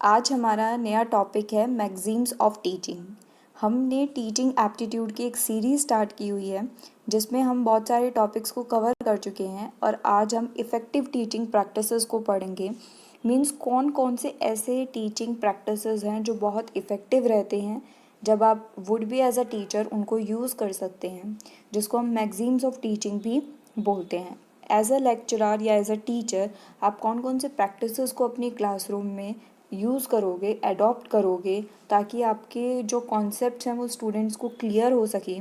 आज हमारा नया टॉपिक है मैगज़ीन्स ऑफ टीचिंग। हमने टीचिंग एप्टीट्यूड की एक सीरीज़ स्टार्ट की हुई है जिसमें हम बहुत सारे टॉपिक्स को कवर कर चुके हैं और आज हम इफ़ेक्टिव टीचिंग प्रैक्टिसेस को पढ़ेंगे। मीन्स कौन कौन से ऐसे टीचिंग प्रैक्टिसेस हैं जो बहुत इफ़ेक्टिव रहते हैं जब आप would be as a teacher उनको यूज़ कर सकते हैं, जिसको हम मैगज़ीन्स ऑफ टीचिंग भी बोलते हैं। एज अ लेक्चरर या एज अ टीचर आप कौन कौन से प्रैक्टिसेस को अपनी क्लासरूम में यूज़ करोगे, अडॉप्ट करोगे, ताकि आपके जो कॉन्सेप्ट्स हैं वो स्टूडेंट्स को क्लियर हो सके,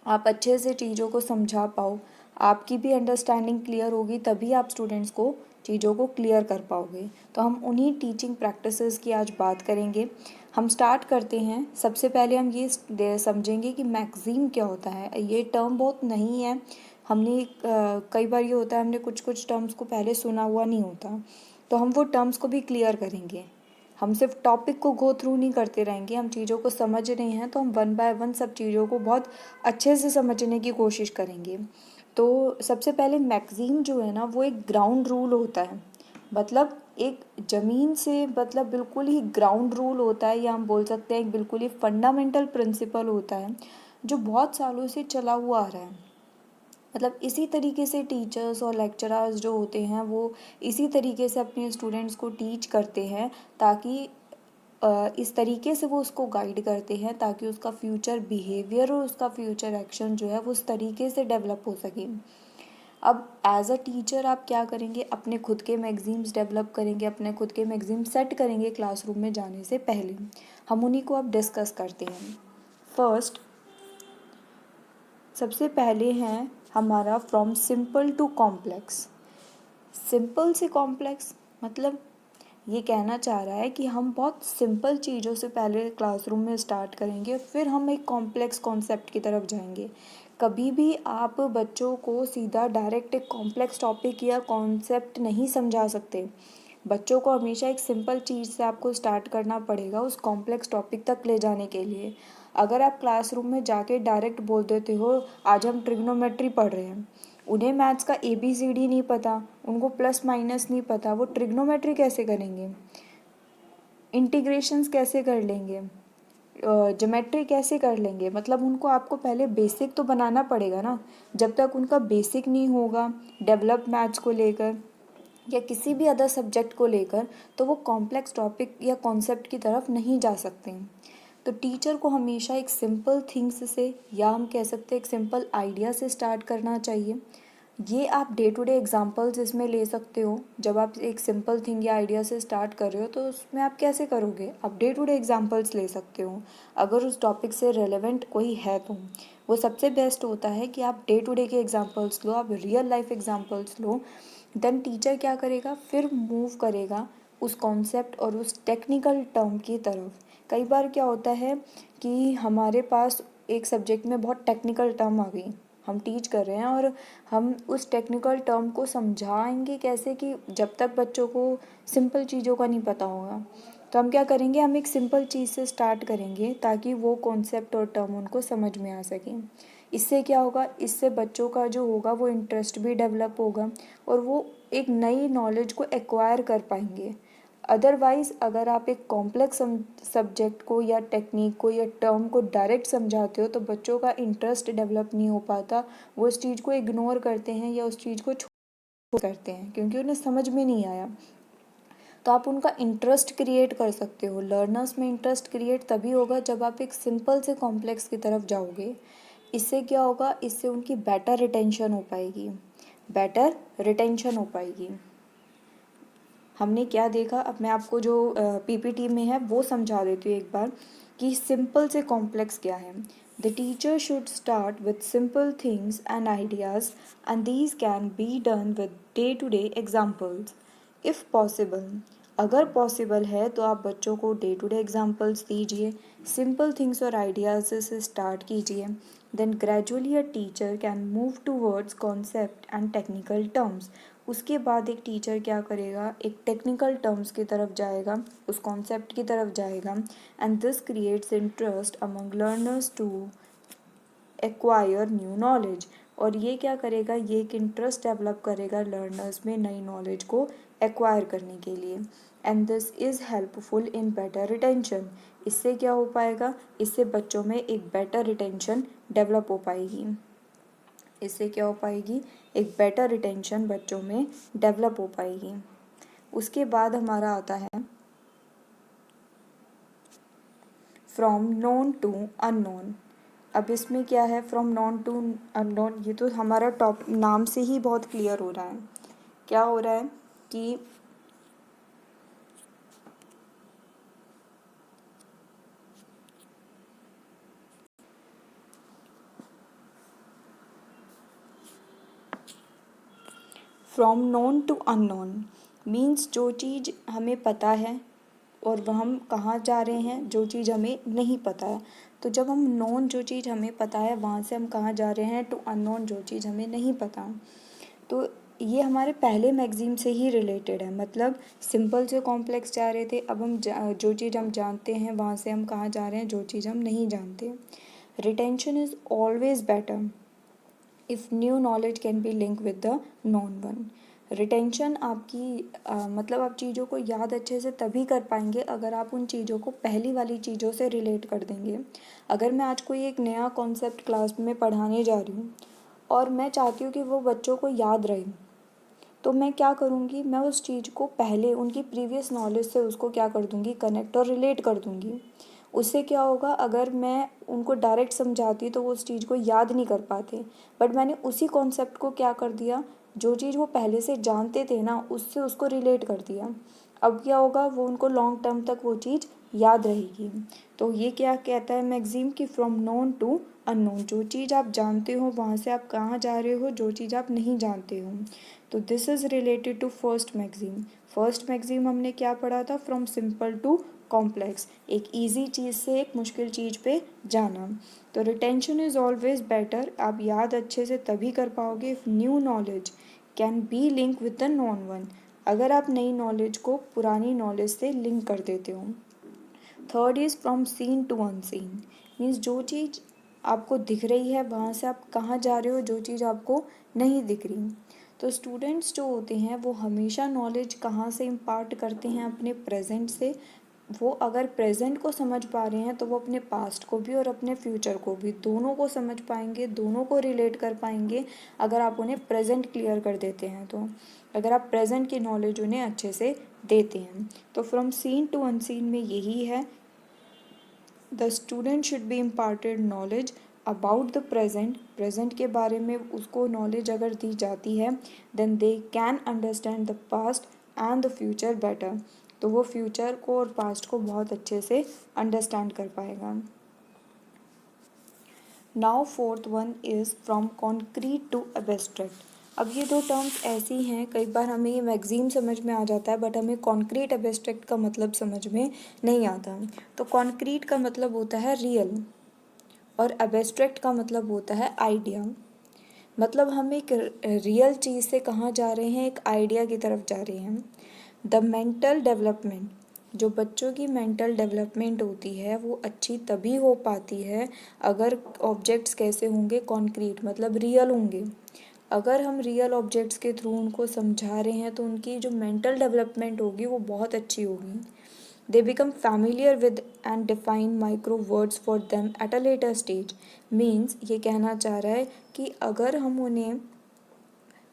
आप अच्छे से चीज़ों को समझा पाओ, आपकी भी अंडरस्टैंडिंग क्लियर होगी, तभी आप स्टूडेंट्स को चीज़ों को क्लियर कर पाओगे। तो हम उन्हीं टीचिंग प्रैक्टिसेस की आज बात करेंगे। हम स्टार्ट करते हैं। सबसे पहले हम ये समझेंगे कि मैगज़ीन क्या होता है। ये टर्म बहुत नहीं है, हमने कई बार ये होता है हमने कुछ कुछ टर्म्स को पहले सुना हुआ नहीं होता, तो हम वो टर्म्स को भी क्लियर करेंगे। हम सिर्फ टॉपिक को गो थ्रू नहीं करते रहेंगे, हम चीज़ों को समझ रहे हैं तो हम वन बाय वन सब चीज़ों को बहुत अच्छे से समझने की कोशिश करेंगे। तो सबसे पहले मैगज़ीन जो है ना वो एक ग्राउंड रूल होता है, मतलब एक ज़मीन से मतलब बिल्कुल ही ग्राउंड रूल होता है, या हम बोल सकते हैं एक बिल्कुल ही फंडामेंटल प्रिंसिपल होता है जो बहुत सालों से चला हुआ आ रहा है। मतलब इसी तरीके से टीचर्स और लेक्चरर्स जो होते हैं वो इसी तरीके से अपने स्टूडेंट्स को टीच करते हैं, ताकि इस तरीके से वो उसको गाइड करते हैं ताकि उसका फ्यूचर बिहेवियर और उसका फ्यूचर एक्शन जो है वो उस तरीके से डेवलप हो सके। अब एज अ टीचर आप क्या करेंगे, अपने खुद के मैगज़ीन्स डेवलप करेंगे, अपने खुद के मैगज़ीन सेट करेंगे क्लासरूम में जाने से पहले। हम उन्हीं को अब डिस्कस करते हैं। फर्स्ट, सबसे पहले हैं हमारा from simple to complex. Simple से कॉम्प्लेक्स मतलब ये कहना चाह रहा है कि हम बहुत सिंपल चीज़ों से पहले क्लासरूम में स्टार्ट करेंगे, फिर हम एक कॉम्प्लेक्स कॉन्सेप्ट की तरफ जाएंगे। कभी भी आप बच्चों को सीधा डायरेक्ट एक कॉम्प्लेक्स टॉपिक या कॉन्सेप्ट नहीं समझा सकते। बच्चों को हमेशा एक सिंपल चीज़ से आपको स्टार्ट करना पड़ेगा उस कॉम्प्लेक्स टॉपिक तक ले जाने के लिए। अगर आप क्लासरूम में जाके डायरेक्ट बोल देते हो आज हम ट्रिग्नोमेट्री पढ़ रहे हैं, उन्हें मैथ्स का ABCD नहीं पता, उनको प्लस माइनस नहीं पता, वो ट्रिग्नोमेट्री कैसे करेंगे, इंटीग्रेशंस कैसे कर लेंगे, ज्योमेट्री कैसे कर लेंगे। मतलब उनको आपको पहले बेसिक तो बनाना पड़ेगा ना। जब तक उनका बेसिक नहीं होगा डेवलप मैथ्स को लेकर या किसी भी अदर सब्जेक्ट को लेकर, तो वो कॉम्प्लेक्स टॉपिक या कॉन्सेप्ट की तरफ नहीं जा सकते। तो टीचर को हमेशा एक सिंपल थिंग्स से, या हम कह सकते हैं एक सिंपल आइडिया से स्टार्ट करना चाहिए। ये आप डे टू डे एग्जांपल्स इसमें ले सकते हो। जब आप एक सिंपल थिंग या आइडिया से स्टार्ट कर रहे हो तो उसमें आप कैसे करोगे, आप डे टू डे एग्जांपल्स ले सकते हो। अगर उस टॉपिक से रेलेवेंट कोई है तो वो सबसे बेस्ट होता है कि आप डे टू डे के एग्जांपल्स लो, आप रियल लाइफ एग्जांपल्स लो। देन टीचर क्या करेगा, फिर मूव करेगा उस कॉन्सेप्ट और उस टेक्निकल टर्म की तरफ। कई बार क्या होता है कि हमारे पास एक सब्जेक्ट में बहुत टेक्निकल टर्म आ गई, हम टीच कर रहे हैं और हम उस टेक्निकल टर्म को समझाएंगे कैसे, कि जब तक बच्चों को सिंपल चीज़ों का नहीं पता होगा। तो हम क्या करेंगे, हम एक सिंपल चीज़ से स्टार्ट करेंगे ताकि वो कॉन्सेप्ट और टर्म उनको समझ में आ सके। इससे क्या होगा, इससे बच्चों का जो होगा वो इंटरेस्ट भी डेवलप होगा और वो एक नई नॉलेज को एक्वायर कर पाएंगे। अदरवाइज़ अगर आप एक कॉम्प्लेक्स सब्जेक्ट को या टेक्निक को या टर्म को डायरेक्ट समझाते हो तो बच्चों का इंटरेस्ट डेवलप नहीं हो पाता, वो उस चीज़ को इग्नोर करते हैं या उस चीज़ को छोड़ करते हैं क्योंकि उन्हें समझ में नहीं आया। तो आप उनका इंटरेस्ट क्रिएट कर सकते हो। लर्नर्स में इंटरेस्ट क्रिएट तभी होगा जब आप एक सिंपल से कॉम्प्लेक्स की तरफ जाओगे। इससे क्या होगा, इससे उनकी बेटर रिटेंशन हो पाएगी, बेटर रिटेंशन हो पाएगी। हमने क्या देखा, अब मैं आपको जो PPT में है वो समझा देती हूँ एक बार कि सिंपल से कॉम्प्लेक्स क्या है। The teacher should start with simple things and ideas and these can be done with day to day examples if possible. अगर पॉसिबल है तो आप बच्चों को डे टू डे एग्जाम्पल्स दीजिए, सिंपल थिंग्स और आइडियाज़ से स्टार्ट कीजिए। Then gradually a teacher can move towards concept and technical terms. उसके बाद एक टीचर क्या करेगा, एक टेक्निकल टर्म्स की तरफ जाएगा, उस कॉन्सेप्ट की तरफ जाएगा। And this creates interest among learners to acquire new knowledge. और ये क्या करेगा, ये एक इंटरेस्ट डेवलप करेगा लर्नर्स में नई नॉलेज को एक्वायर करने के लिए। And this is helpful in better retention. इससे क्या हो पाएगा, इससे बच्चों में एक बेटर रिटेंशन डेवलप हो पाएगी। इससे क्या हो पाएगी, एक बेटर रिटेंशन बच्चों में डेवलप हो पाएगी। उसके बाद हमारा आता है फ्रॉम नोन टू अननोन। अब इसमें क्या है, फ्रॉम नॉन टू अननोन, ये तो हमारा टॉप नाम से ही बहुत क्लियर हो रहा है। क्या हो रहा है कि from known to unknown means जो चीज़ हमें पता है और वह हम कहाँ जा रहे हैं, जो चीज़ हमें नहीं पता है। तो जब हम नोन जो चीज़ हमें पता है वहाँ से हम कहाँ जा रहे हैं, टू अननोन जो चीज़ हमें नहीं पता। तो ये हमारे पहले मैगज़ीन से ही रिलेटेड है, मतलब सिंपल से कॉम्प्लेक्स जा रहे थे, अब हम जो चीज़ हम जानते हैं वहाँ से हम कहाँ जा रहे हैं, जो चीज़ हम नहीं जानते। Retention is always better if new knowledge can be link with the non one. Retention आपकी मतलब आप चीज़ों को याद अच्छे से तभी कर पाएंगे अगर आप उन चीज़ों को पहली वाली चीज़ों से रिलेट कर देंगे। अगर मैं आज कोई एक नया कॉन्सेप्ट क्लास में पढ़ाने जा रही हूँ और मैं चाहती हूँ कि वो बच्चों को याद रहे, तो मैं क्या करूँगी, मैं उस चीज़ को पहले उनकी प्रीवियस नॉलेज से उसको क्या कर दूँगी, कनेक्ट और रिलेट कर दूँगी। उससे क्या होगा, अगर मैं उनको डायरेक्ट समझाती तो वो उस चीज़ को याद नहीं कर पाते, बट मैंने उसी कॉन्सेप्ट को क्या कर दिया, जो चीज़ वो पहले से जानते थे ना उससे उसको रिलेट कर दिया। अब क्या होगा, वो उनको लॉन्ग टर्म तक वो चीज़ याद रहेगी। तो ये क्या कहता है मैगज़ीन की फ्रॉम नोन टू अननोन, जो चीज़ आप जानते हो वहाँ से आप कहाँ जा रहे हो, जो चीज़ आप नहीं जानते हो। तो this is related to first maxim. First maxim हमने क्या पढ़ा था, फ्रॉम सिंपल टू कॉम्प्लेक्स, एक इजी चीज़ से एक मुश्किल चीज़ पे जाना। तो रिटेंशन इज़ ऑलवेज बेटर, आप याद अच्छे से तभी कर पाओगे if new knowledge can be link with the non one, अगर आप नई नॉलेज को पुरानी नॉलेज से लिंक कर देते हो। Third is from seen to unseen, means जो चीज़ आपको दिख रही है वहाँ से आप कहाँ जा रहे हो, जो चीज़ आपको नहीं दिख रही। तो स्टूडेंट्स जो होते हैं वो हमेशा नॉलेज कहाँ से इम्पार्ट करते हैं, अपने प्रेजेंट से। वो अगर प्रेजेंट को समझ पा रहे हैं तो वो अपने पास्ट को भी और अपने फ्यूचर को भी, दोनों को समझ पाएंगे, दोनों को रिलेट कर पाएंगे अगर आप उन्हें प्रेजेंट क्लियर कर देते हैं। तो अगर आप प्रेजेंट की नॉलेज उन्हें अच्छे से देते हैं। तो फ्रॉम सीन टू अनसीन में यही है, the student should be imparted knowledge about the present, present के बारे में उसको नॉलेज अगर दी जाती है, then they can understand the past and the future better, तो वो फ्यूचर को और पास्ट को बहुत अच्छे से अंडरस्टैंड कर पाएगा। Now fourth one is from concrete to abstract. अब ये दो टर्म्स ऐसी हैं, कई बार हमें ये मैगज़ीन समझ में आ जाता है बट हमें कॉन्क्रीट एब्स्ट्रैक्ट का मतलब समझ में नहीं आता। तो कॉन्क्रीट का मतलब होता है रियल और एब्स्ट्रैक्ट का मतलब होता है आइडिया। मतलब हम एक रियल चीज़ से कहाँ जा रहे हैं, एक आइडिया की तरफ जा रहे हैं। द मेंटल डेवलपमेंट, जो बच्चों की मेंटल डेवलपमेंट होती है वो अच्छी तभी हो पाती है अगर ऑब्जेक्ट्स कैसे होंगे, कॉन्क्रीट मतलब रियल होंगे। अगर हम रियल ऑब्जेक्ट्स के थ्रू उनको समझा रहे हैं तो उनकी जो मेंटल डेवलपमेंट होगी वो बहुत अच्छी होगी। They become familiar with and define micro words for them at a later stage. Means ये कहना चाह रहा है कि अगर हम उन्हें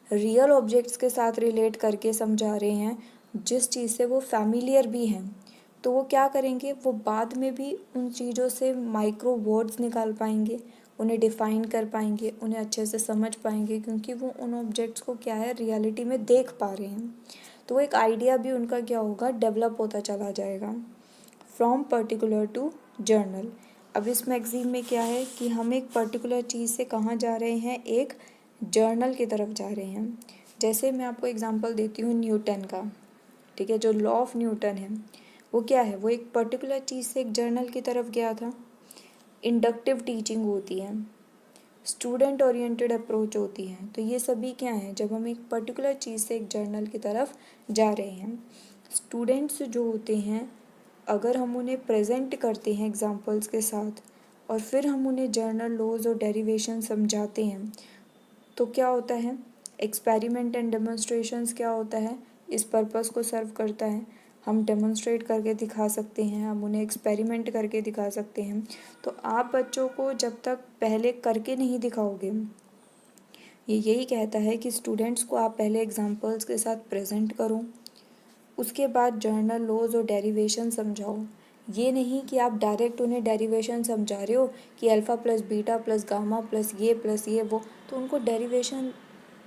रियल ऑब्जेक्ट्स के साथ रिलेट करके समझा रहे हैं जिस चीज़ से वो फैमिलियर भी हैं, तो वो क्या करेंगे, वो बाद में भी उन चीज़ों से माइक्रो वर्ड्स निकाल पाएंगे, उन्हें डिफ़ाइन कर पाएंगे, उन्हें अच्छे से समझ पाएंगे, क्योंकि वो उन ऑब्जेक्ट्स को क्या है, रियलिटी में देख पा रहे हैं। तो एक आइडिया भी उनका क्या होगा, डेवलप होता चला जाएगा। From particular to general. अब इस मैगज़ीन में क्या है कि हम एक पर्टिकुलर चीज़ से कहाँ जा रहे हैं, एक जर्नल की तरफ जा रहे हैं। जैसे मैं आपको एग्जांपल देती हूँ न्यूटन का, ठीक है, जो लॉ ऑफ न्यूटन है वो क्या है, वो एक पर्टिकुलर चीज़ से एक जर्नल की तरफ गया था। इंडक्टिव टीचिंग होती है, स्टूडेंट ओरिएंटेड अप्रोच होती है। तो ये सभी क्या हैं, जब हम एक पर्टिकुलर चीज़ से एक जर्नल की तरफ जा रहे हैं। स्टूडेंट्स जो होते हैं, अगर हम उन्हें प्रेजेंट करते हैं एग्जांपल्स के साथ और फिर हम उन्हें जर्नल लॉज और डेरिवेशन समझाते हैं, तो क्या होता है, एक्सपेरिमेंट एंड डेमोन्स्ट्रेशंस क्या होता है, इस पर्पस को सर्व करता है। हम डेमोन्स्ट्रेट करके दिखा सकते हैं, हम उन्हें एक्सपेरिमेंट करके दिखा सकते हैं। तो आप बच्चों को जब तक पहले करके नहीं दिखाओगे, ये यही कहता है कि स्टूडेंट्स को आप पहले एग्जांपल्स के साथ प्रेजेंट करो, उसके बाद जर्नल लॉज और डेरिवेशन समझाओ। ये नहीं कि आप डायरेक्ट उन्हें डेरिवेशन समझा रहे हो कि alpha plus beta plus gamma plus ये वो, तो उनको डेरिवेशन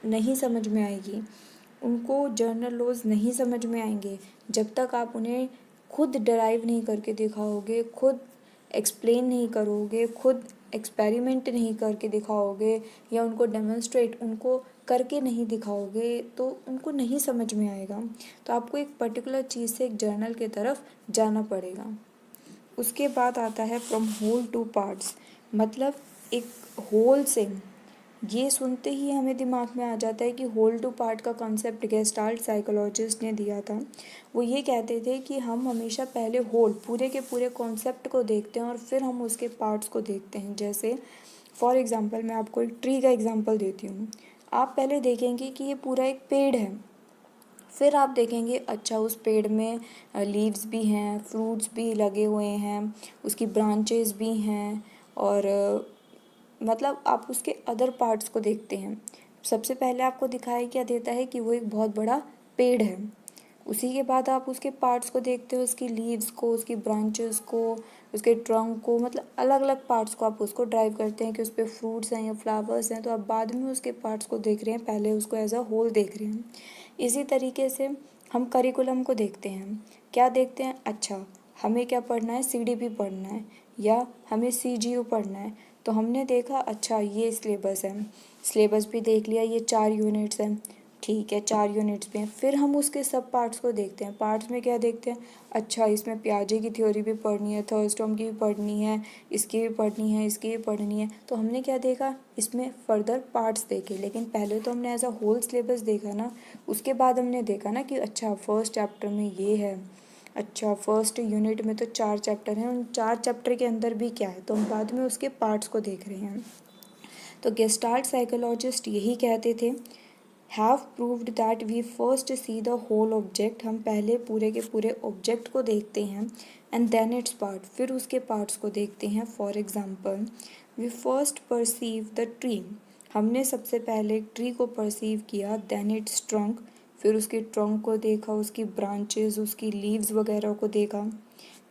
नहीं समझ में आएगी, उनको जर्नल लॉज नहीं समझ में आएंगे जब तक आप उन्हें खुद डराइव नहीं करके दिखाओगे, खुद एक्सप्लेन नहीं करोगे, खुद एक्सपेरिमेंट नहीं करके दिखाओगे, या उनको डेमोन्स्ट्रेट उनको करके नहीं दिखाओगे, तो उनको नहीं समझ में आएगा। तो आपको एक पर्टिकुलर चीज़ से एक जर्नल की तरफ जाना पड़ेगा। उसके बाद आता है फ्रॉम होल टू पार्ट्स, मतलब एक होल से, ये सुनते ही हमें दिमाग में आ जाता है कि होल टू पार्ट का कॉन्सेप्ट गेस्टाल्ट साइकोलॉजिस्ट ने दिया था। वो ये कहते थे कि हम हमेशा पहले होल पूरे के पूरे कॉन्सेप्ट को देखते हैं और फिर हम उसके पार्ट्स को देखते हैं। जैसे फॉर एग्ज़ाम्पल मैं आपको एक ट्री का एग्ज़ाम्पल देती हूँ। आप पहले देखेंगे कि ये पूरा एक पेड़ है, फिर आप देखेंगे अच्छा उस पेड़ में लीव्स भी हैं, फ्रूट्स भी लगे हुए हैं, उसकी ब्रांचेस भी हैं, और मतलब आप उसके अदर पार्ट्स को देखते हैं। सबसे पहले आपको दिखाई क्या देता है कि वो एक बहुत बड़ा पेड़ है, उसी के बाद आप उसके पार्ट्स को देखते हो, उसकी लीव्स को, उसकी ब्रांचेस को, उसके ट्रंक को, मतलब अलग अलग पार्ट्स को आप उसको ड्राइव करते हैं कि उस पर फ्रूट्स हैं या फ्लावर्स हैं, तो आप बाद में उसके पार्ट्स को देख रहे हैं, पहले उसको एज अ होल देख रहे हैं। इसी तरीके से हम करिकुलम को देखते हैं, क्या देखते हैं, अच्छा हमें क्या पढ़ना है, CDP पढ़ना है या हमें CGU पढ़ना है, तो हमने देखा अच्छा ये सिलेबस है, सिलेबस भी देख लिया, ये 4 यूनिट्स हैं, ठीक है 4 यूनिट्स पे हैं। फिर हम उसके सब पार्ट्स को देखते हैं, पार्ट्स में क्या देखते हैं, अच्छा इसमें पियाजे की थ्योरी भी पढ़नी है, थर्स्टॉम की भी पढ़नी है, इसकी भी पढ़नी है, इसकी भी पढ़नी है, तो हमने क्या देखा, इसमें फर्दर पार्ट्स देखे, लेकिन पहले तो हमने एज अ होल सिलेबस देखा ना, उसके बाद हमने देखा ना कि अच्छा फर्स्ट चैप्टर में ये है, अच्छा फर्स्ट यूनिट में तो 4 चैप्टर हैं, उन 4 चैप्टर के अंदर भी क्या है, तो हम बाद में उसके पार्ट्स को देख रहे हैं। तो गेस्टाल्ट साइकोलॉजिस्ट यही कहते थे, have proved that we first see the whole object, हम पहले पूरे के पूरे ऑब्जेक्ट को देखते हैं, एंड देन इट्स पार्ट, फिर उसके पार्ट्स को देखते हैं। For example we first perceive the tree, हमने सबसे पहले एक ट्री को परसीव किया, देन इट्स ट्रंक, फिर उसके ट्रंक को देखा, उसकी ब्रांचेस, उसकी लीव्स वगैरह को देखा।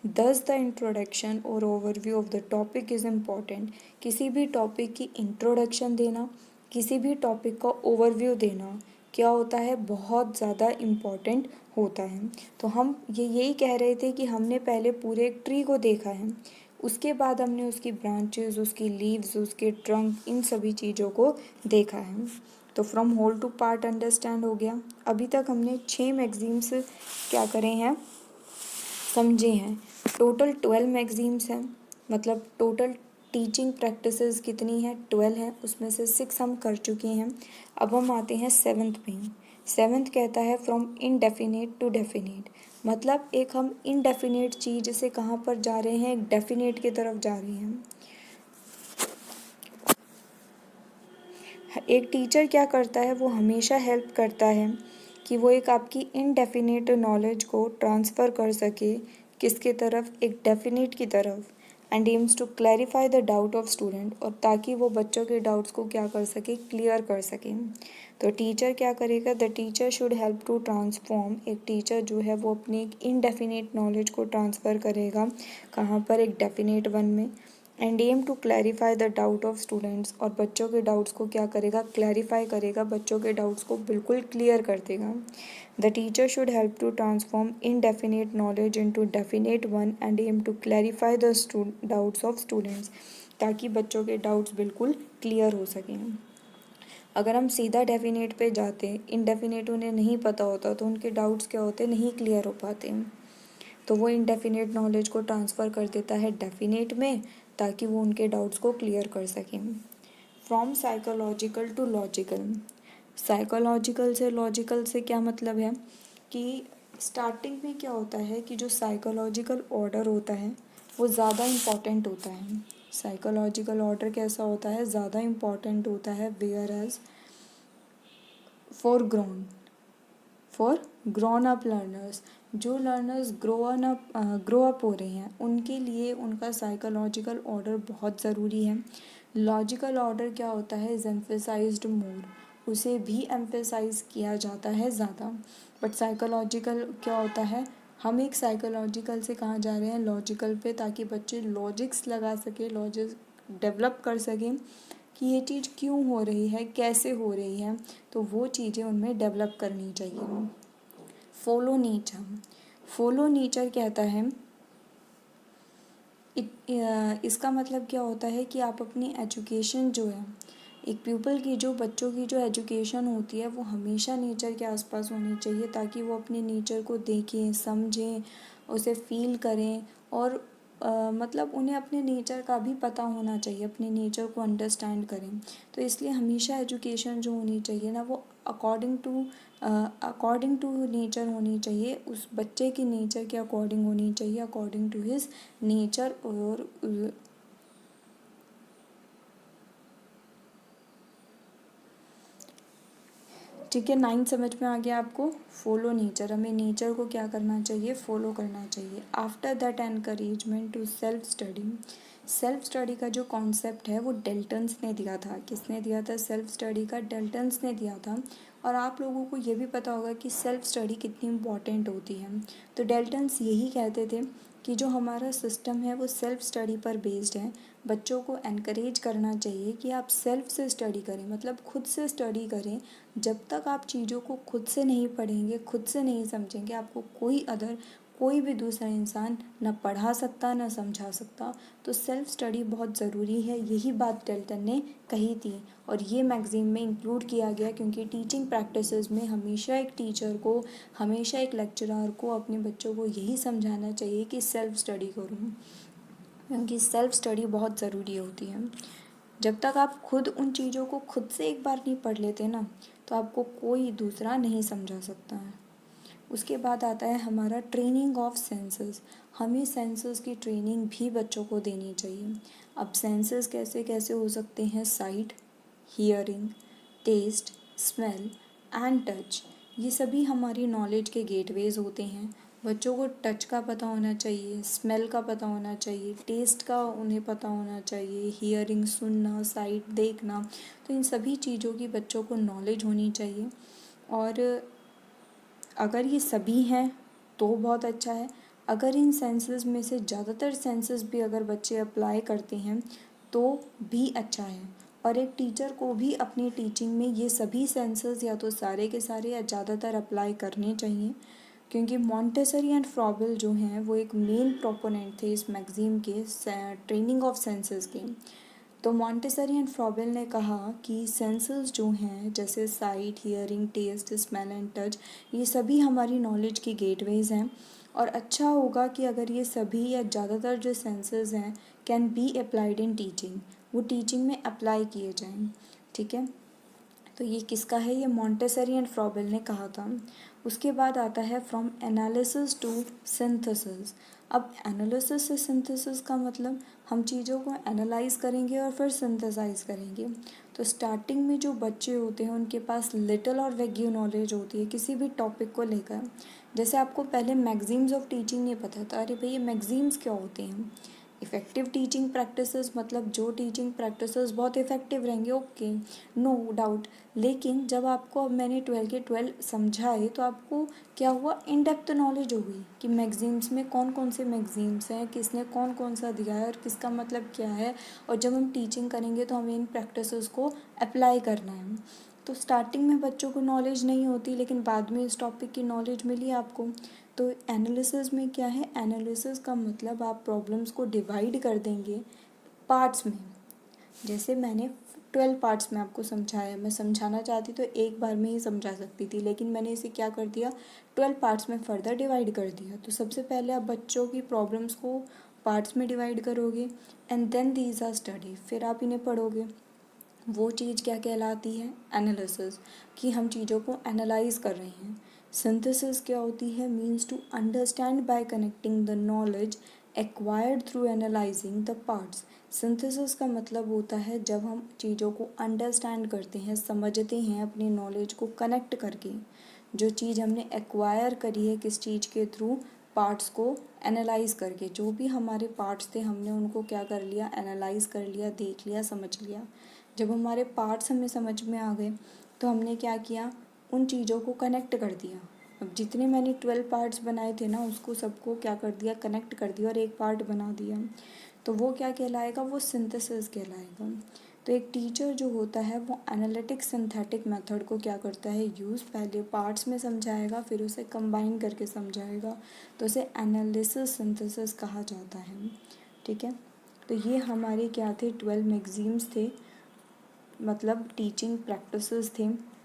दस द इंट्रोडक्शन और overview of the topic is important, किसी भी टॉपिक की इंट्रोडक्शन देना, किसी भी टॉपिक का ओवरव्यू देना क्या होता है, बहुत ज़्यादा इम्पॉर्टेंट होता है। तो हम यही कह रहे थे कि हमने पहले पूरे एक ट्री को देखा है, उसके बाद हमने उसकी ब्रांचेस, उसकी लीव्स, उसके ट्रंक, इन सभी चीज़ों को देखा है। तो from whole to part understand हो गया। अभी तक हमने 6 मैगजीम्स क्या करे हैं, समझे हैं। टोटल 12 मैगजीम्स हैं, मतलब टोटल टीचिंग प्रैक्टिसेस कितनी हैं, 12 हैं, उसमें से 6 हम कर चुके हैं। अब हम आते हैं 7th पे। 7th कहता है फ्रॉम इनडेफिनेट टू डेफिनेट, मतलब एक हम इनडेफिनेट चीज़ से कहाँ पर जा रहे हैं, एक डेफिनेट की तरफ जा रहे हैं। एक टीचर क्या करता है, वो हमेशा हेल्प करता है कि वो एक आपकी इनडेफिनेट नॉलेज को ट्रांसफ़र कर सके किसके तरफ, एक डेफिनेट की तरफ, and aims to clarify the doubt of student, और ताकि वो बच्चों के डाउट्स को क्या कर सके, क्लियर कर सके। तो टीचर क्या करेगा, the teacher should help to transform, एक टीचर जो है वो अपनी एक इनडेफिनेट नॉलेज को ट्रांसफ़र करेगा कहाँ पर, एक डेफिनेट वन में, and aim to clarify the doubt of students, और बच्चों के डाउट्स को क्या करेगा, क्लैरिफाई करेगा, बच्चों के डाउट्स को बिल्कुल क्लियर कर देगा। The teacher should help to transform indefinite knowledge into definite one and aim to clarify the doubts of students, ताकि बच्चों के डाउट्स बिल्कुल क्लियर हो सकें। अगर हम सीधा डेफिनेट पे जाते, इनडेफिनेट उन्हें नहीं पता होता, तो उनके डाउट्स क्या होते, नहीं क्लियर हो पाते। तो वो इनडेफिनेट नॉलेज को ट्रांसफ़र कर देता है डेफिनेट में, ताकि वो उनके डाउट्स को क्लियर कर सकें। From psychological to logical, psychological से लॉजिकल से क्या मतलब है कि स्टार्टिंग में क्या होता है कि जो साइकोलॉजिकल ऑर्डर होता है वो ज़्यादा इम्पॉर्टेंट होता है। साइकोलॉजिकल ऑर्डर कैसा होता है, ज़्यादा इम्पॉर्टेंट होता है, whereas for grown up learners, जो लर्नर्स ग्रो अप हो रहे हैं उनके लिए उनका साइकोलॉजिकल ऑर्डर बहुत ज़रूरी है। लॉजिकल ऑर्डर क्या होता है, इज़ एम्फेसाइज्ड मोर, उसे भी एम्फेसाइज किया जाता है ज़्यादा। बट साइकोलॉजिकल क्या होता है, हम एक साइकोलॉजिकल से कहाँ जा रहे हैं, लॉजिकल पे, ताकि बच्चे लॉजिक्स लगा सके, लॉजिक डेवलप कर सकें कि ये चीज़ क्यों हो रही है, कैसे हो रही है, तो वो चीज़ें उनमें डेवलप करनी चाहिए। फॉलो नेचर, फॉलो नेचर कहता है इसका मतलब क्या होता है कि आप अपनी एजुकेशन जो है, एक पीपल की जो बच्चों की जो एजुकेशन होती है वो हमेशा नेचर के आसपास होनी चाहिए, ताकि वो अपने नेचर को देखें, समझें, उसे फील करें, और मतलब उन्हें अपने नेचर का भी पता होना चाहिए, अपने नेचर को अंडरस्टैंड करें। तो इसलिए हमेशा एजुकेशन जो होनी चाहिए ना, वो अकॉर्डिंग टू नेचर होनी चाहिए, उस बच्चे की नेचर के अकॉर्डिंग होनी चाहिए, अकॉर्डिंग टू हिज नेचर। और ठीक है, 9 समझ में आ गया आपको। फॉलो नेचर, हमें नेचर को क्या करना चाहिए, फॉलो करना चाहिए। After that encouragement to self study, self study का जो कॉन्सेप्ट है वो डेल्टन्स ने दिया था। किसने दिया था सेल्फ स्टडी का, डेल्टन्स ने दिया था। और आप लोगों को ये भी पता होगा कि सेल्फ स्टडी कितनी इम्पॉर्टेंट होती है। तो डेल्टन्स यही कहते थे कि जो हमारा सिस्टम है वो सेल्फ स्टडी पर बेस्ड है। बच्चों को एनकरेज करना चाहिए कि आप सेल्फ से स्टडी करें, मतलब खुद से स्टडी करें। जब तक आप चीज़ों को खुद से नहीं पढ़ेंगे, खुद से नहीं समझेंगे, आपको कोई भी दूसरा इंसान ना पढ़ा सकता ना समझा सकता। तो सेल्फ स्टडी बहुत ज़रूरी है, यही बात डेल्टन ने कही थी। और ये मैगज़ीन में इंक्लूड किया गया, क्योंकि टीचिंग प्रैक्टिसेस में हमेशा एक टीचर को, हमेशा एक लेक्चरर को अपने बच्चों को यही समझाना चाहिए कि सेल्फ स्टडी करूँ, क्योंकि सेल्फ स्टडी बहुत ज़रूरी होती है। जब तक आप खुद उन चीज़ों को खुद से एक बार नहीं पढ़ लेते ना, तो आपको कोई दूसरा नहीं समझा सकता है। उसके बाद आता है हमारा ट्रेनिंग ऑफ सेंसेस। हमें सेंसेस की ट्रेनिंग भी बच्चों को देनी चाहिए। अब सेंसेस कैसे कैसे हो सकते हैं, sight, hearing, taste, smell and touch, ये सभी हमारी नॉलेज के गेटवेज होते हैं। बच्चों को टच का पता होना चाहिए, स्मेल का पता होना चाहिए, टेस्ट का उन्हें पता होना चाहिए, हियरिंग सुनना, साइट देखना, तो इन सभी चीज़ों की बच्चों को नॉलेज होनी चाहिए। और अगर ये सभी हैं तो बहुत अच्छा है। अगर इन सेंसेस में से ज़्यादातर सेंसेस भी अगर बच्चे अप्लाई करते हैं तो भी अच्छा है। और एक टीचर को भी अपनी टीचिंग में ये सभी सेंसेस या तो सारे के सारे या ज़्यादातर अप्लाई करने चाहिए, क्योंकि मॉन्टेसरी एंड फ्रॉबल जो हैं वो एक मेन प्रोपोनेंट थे इस मैगज़ीन के ट्रेनिंग ऑफ सेंसेस के। तो मॉन्टेसरी एंड फ्रॉबेल ने कहा कि सेंसेस जो हैं, जैसे sight, hearing, taste, smell and touch, ये सभी हमारी नॉलेज की गेटवेज हैं। और अच्छा होगा कि अगर ये सभी या ज़्यादातर जो सेंसेस हैं can be applied in teaching, वो टीचिंग में अप्लाई किए जाएं। ठीक है, तो ये किसका है, ये मॉन्टेसरी एंड फ्रॉबेल ने कहा था। उसके बाद आता है फ्रॉम एनालिसिस टू सिंथेसिस। अब एनालिसिस से सिंथेसिस का मतलब हम चीज़ों को एनालाइज करेंगे और फिर सिंथेसाइज करेंगे। तो स्टार्टिंग में जो बच्चे होते हैं उनके पास लिटिल और वेग्यू नॉलेज होती है किसी भी टॉपिक को लेकर। जैसे आपको पहले मैगजीन्स ऑफ टीचिंग नहीं पता था, अरे भाई ये मैगजीन्स क्या होते हैं। इफ़ेक्टिव टीचिंग प्रैक्टिसेस, मतलब जो टीचिंग प्रैक्टिसेस बहुत इफ़ेक्टिव रहेंगे, ओके, नो डाउट। लेकिन जब आपको, अब मैंने 12 के 12 समझाए तो आपको क्या हुआ, इन डेप्थ नॉलेज हो गई कि मैगजीन्स में कौन कौन से मैगजीन्स हैं, किसने कौन कौन सा दिया है और किसका मतलब क्या है। और जब हम टीचिंग करेंगे तो हमें इन प्रैक्टिसेस को अप्लाई करना है। तो स्टार्टिंग में बच्चों को नॉलेज नहीं होती, लेकिन बाद में इस टॉपिक की नॉलेज मिली आपको। तो एनालिसिस में क्या है, एनालिसिस का मतलब आप प्रॉब्लम्स को डिवाइड कर देंगे पार्ट्स में। जैसे मैंने 12 पार्ट्स में आपको समझाया, मैं समझाना चाहती तो एक बार में ही समझा सकती थी, लेकिन मैंने इसे क्या कर दिया, 12 पार्ट्स में फर्दर डिवाइड कर दिया। तो सबसे पहले आप बच्चों की प्रॉब्लम्स को पार्ट्स में डिवाइड करोगे and then these are study, फिर आप इन्हें पढ़ोगे। वो चीज़ क्या कहलाती है, एनालिसिस, कि हम चीज़ों को एनालाइज कर रहे हैं। सिंथेसिस क्या होती है, means to understand by connecting the knowledge acquired through analysing the parts. Synthesis का मतलब होता है जब हम चीज़ों को अंडरस्टैंड करते हैं, समझते हैं अपनी नॉलेज को कनेक्ट करके। जो चीज़ हमने एक्वायर करी है किस चीज़ के थ्रू, पार्ट्स को एनालाइज करके, जो भी हमारे पार्ट्स थे हमने उनको क्या कर लिया, एनालाइज कर लिया, देख लिया, समझ लिया। जब हमारे पार्ट्स हमें समझ में आ गए तो हमने क्या किया, उन चीज़ों को कनेक्ट कर दिया। अब जितने मैंने 12 पार्ट्स बनाए थे ना, उसको सबको क्या कर दिया, कनेक्ट कर दिया और एक पार्ट बना दिया। तो वो क्या कहलाएगा, वो सिंथेसिस कहलाएगा। तो एक टीचर जो होता है वो एनालिटिक सिंथेटिक मेथड को क्या करता है, यूज़ पहले पार्ट्स में समझाएगा, फिर उसे कंबाइन करके समझाएगा, तो उसे एनालिसिस सिंथेसिस कहा जाता है। ठीक है, तो ये हमारे क्या थे, 12 मैगजीम्स थे, मतलब टीचिंग प्रैक्टिसेस थे।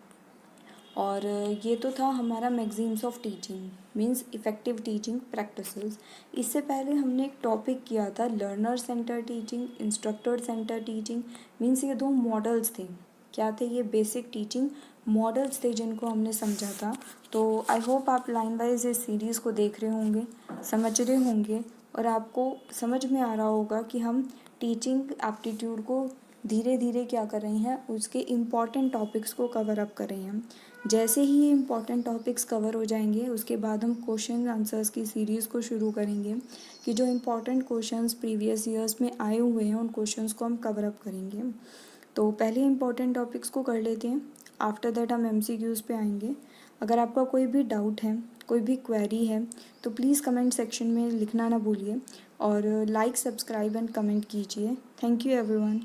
और ये तो था हमारा maxims of teaching, means effective teaching practices. इससे पहले हमने एक टॉपिक किया था learner centre teaching, instructor centre teaching, means ये दो मॉडल्स थे। क्या थे ये, बेसिक टीचिंग मॉडल्स थे जिनको हमने समझा था। तो आई होप आप लाइन वाइज इस सीरीज़ को देख रहे होंगे, समझ रहे होंगे, और आपको समझ में आ रहा होगा कि हम टीचिंग एप्टीट्यूड को धीरे धीरे क्या कर रहे हैं, उसके इम्पॉर्टेंट टॉपिक्स को कवर अप कर रहे हैं। जैसे ही ये इम्पॉर्टेंट टॉपिक्स कवर हो जाएंगे उसके बाद हम क्वेश्चन आंसर्स की सीरीज़ को शुरू करेंगे, कि जो इम्पॉर्टेंट क्वेश्चंस प्रीवियस ईयर्स में आए हुए हैं उन क्वेश्चंस को हम कवर अप करेंगे। तो पहले इम्पॉर्टेंट टॉपिक्स को कर लेते हैं, आफ्टर दैट हम MCQs पे आएंगे। अगर आपका कोई भी डाउट है, कोई भी क्वेरी है, तो प्लीज़ कमेंट सेक्शन में लिखना ना भूलिए, और लाइक, सब्सक्राइब एंड कमेंट कीजिए। Thank you everyone.